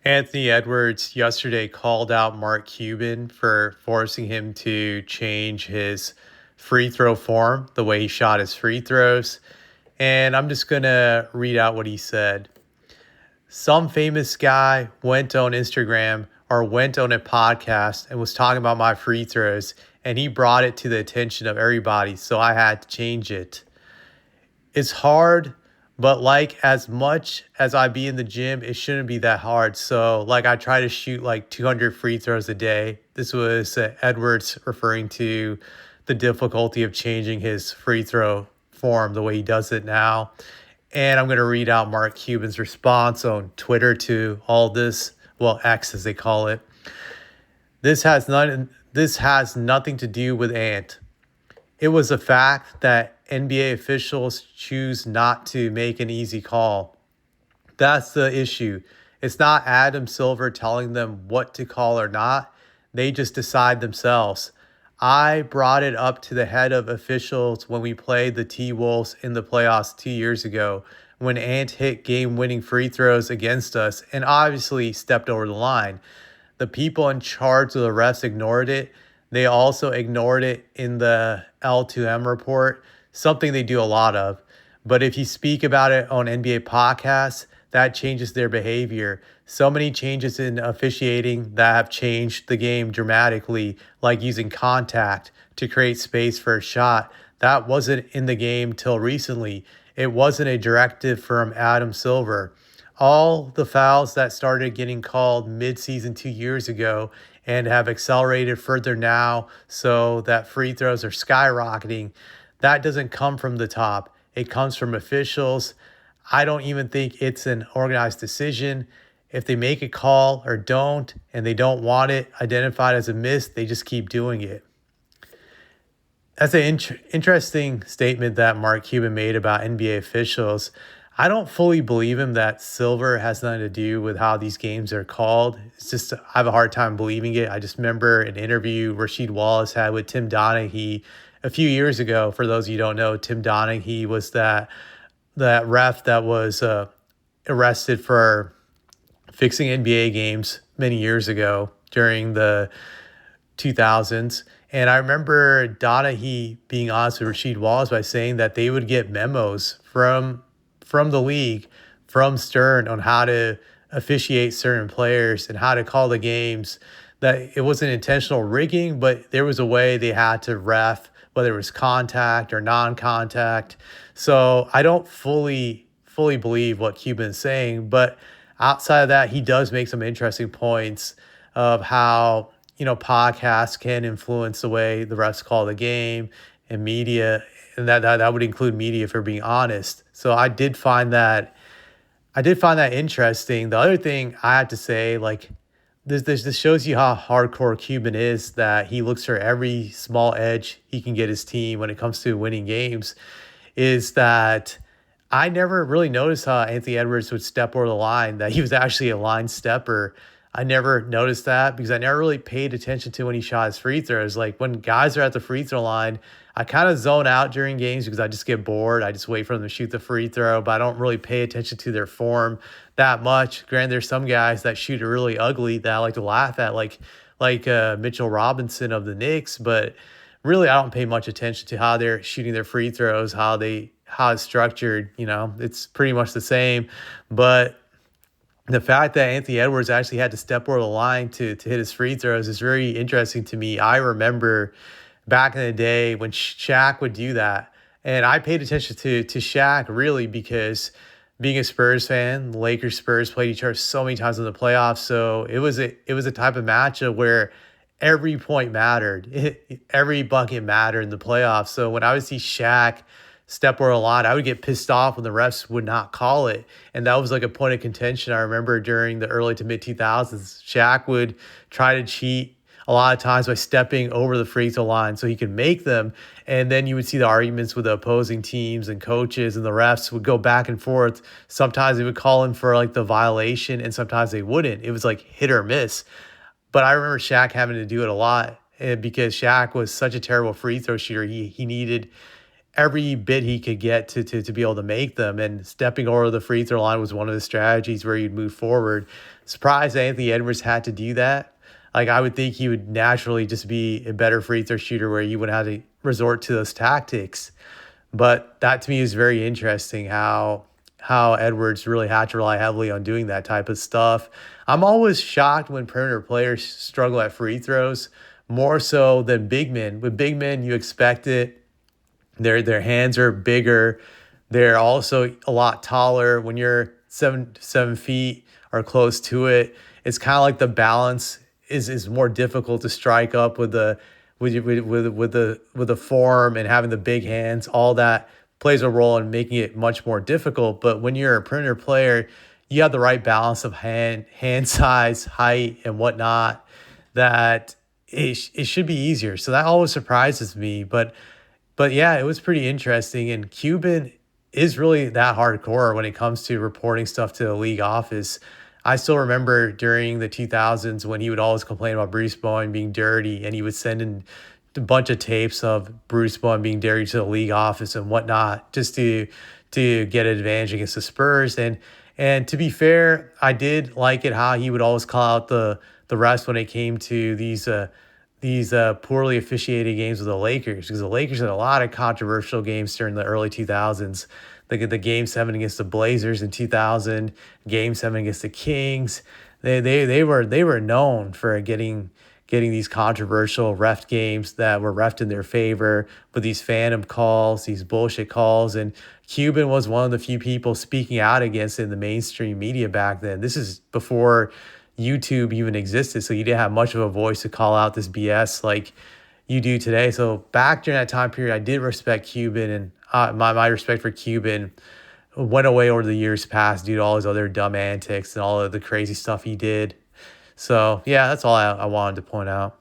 Anthony Edwards yesterday called out Mark Cuban for forcing him to change his free throw form, the way he shot his free throws. And I'm just going to read out what he said. Some famous guy went on Instagram or went on a podcast and was talking about my free throws, and he brought it to the attention of everybody, so I had to change it. It's hard, but like as much as I be in the gym, it shouldn't be that hard. So like I try to shoot like 200 free throws a day. This was Edwards referring to the difficulty of changing his free throw form the way he does it now. And I'm going to read out Mark Cuban's response on Twitter to all this, well, X as they call it. This has nothing to do with Ant. It was a fact that NBA officials choose not to make an easy call. That's the issue. It's not Adam Silver telling them what to call or not. They just decide themselves. I brought it up to the head of officials when we played the T-Wolves in the playoffs 2 years ago, when Ant hit game-winning free throws against us and obviously stepped over the line. The people in charge of the refs ignored it. They also ignored it in the L2M report, something they do a lot of. But if you speak about it on NBA podcasts, that changes their behavior. So many changes in officiating that have changed the game dramatically, like using contact to create space for a shot. That wasn't in the game till recently. It wasn't a directive from Adam Silver. All the fouls that started getting called mid-season 2 years ago and have accelerated further now so that free throws are skyrocketing, that doesn't come from the top. It comes from officials. I don't even think it's an organized decision. If they make a call or don't, and they don't want it identified as a miss, they just keep doing it. That's an interesting statement that Mark Cuban made about NBA officials. I don't fully believe him that Silver has nothing to do with how these games are called. It's just, I have a hard time believing it. I just remember an interview Rasheed Wallace had with Tim Donaghy a few years ago. For those of you who don't know, Tim Donaghy was that ref that was arrested for fixing NBA games many years ago during the 2000s. And I remember Donaghy being honest with Rasheed Wallace by saying that they would get memos from the league, from Stern, on how to officiate certain players and how to call the games, that it wasn't intentional rigging, but there was a way they had to ref, whether it was contact or non-contact. So I don't fully believe what Cuban's saying, but outside of that, he does make some interesting points of how, podcasts can influence the way the refs call the game, and media, and that would include media, if we're being honest. So I did find that interesting. The other thing I have to say, like, this shows you how hardcore Cuban is, that he looks for every small edge he can get his team when it comes to winning games, is that I never really noticed how Anthony Edwards would step over the line, that he was actually a line stepper. I never noticed that because I never really paid attention to when he shot his free throws. Like, when guys are at the free throw line, I kind of zone out during games because I just get bored. I just wait for them to shoot the free throw, but I don't really pay attention to their form that much. Granted, there's some guys that shoot it really ugly that I like to laugh at, like Mitchell Robinson of the Knicks, but really I don't pay much attention to how they're shooting their free throws, how it's structured. It's pretty much the same. But the fact that Anthony Edwards actually had to step over the line to hit his free throws is very interesting to me. I remember back in the day when Shaq would do that, and I paid attention to Shaq really because, being a Spurs fan, the Lakers Spurs played each other so many times in the playoffs. So it was a type of matchup where every point mattered, every bucket mattered in the playoffs. So when I would see Shaq step over a line, I would get pissed off when the refs would not call it. And that was like a point of contention. I remember during the early to mid 2000s, Shaq would try to cheat a lot of times by stepping over the free throw line so he could make them. And then you would see the arguments with the opposing teams and coaches, and the refs would go back and forth. Sometimes they would call him for like the violation, and sometimes they wouldn't. It was like hit or miss. But I remember Shaq having to do it a lot because Shaq was such a terrible free throw shooter. He needed every bit he could get to be able to make them. And stepping over the free throw line was one of the strategies where he'd move forward. Surprised Anthony Edwards had to do that. Like I would think he would naturally just be a better free throw shooter where you wouldn't have to resort to those tactics. But that to me is very interesting how Edwards really had to rely heavily on doing that type of stuff. I'm always shocked when perimeter players struggle at free throws, more so than big men. With big men, you expect it. Their hands are bigger. They're also a lot taller. When you're 7 feet or close to it, it's kind of like the balance is more difficult to strike up with the form and having the big hands. All that plays a role in making it much more difficult. But when you're a perimeter player, you have the right balance of hand size, height, and whatnot. That it should be easier. So that always surprises me. But yeah, it was pretty interesting. And Cuban is really that hardcore when it comes to reporting stuff to the league office. I still remember during the 2000s when he would always complain about Bruce Bowen being dirty, and he would send in a bunch of tapes of Bruce Bowen being dirty to the league office and whatnot, just to get an advantage against the Spurs. And to be fair, I did like it how he would always call out the refs when it came to these poorly officiated games with the Lakers, because the Lakers had a lot of controversial games during the early 2000s. The Game 7 against the Blazers in 2000, Game 7 against the Kings. They were known for getting these controversial ref games that were refed in their favor with these phantom calls, these bullshit calls. And Cuban was one of the few people speaking out against it in the mainstream media back then. This is before YouTube even existed, so you didn't have much of a voice to call out this BS like you do today. So back during that time period, I did respect Cuban, and my respect for Cuban went away over the years past due to all his other dumb antics and all of the crazy stuff he did. So yeah, that's all I wanted to point out.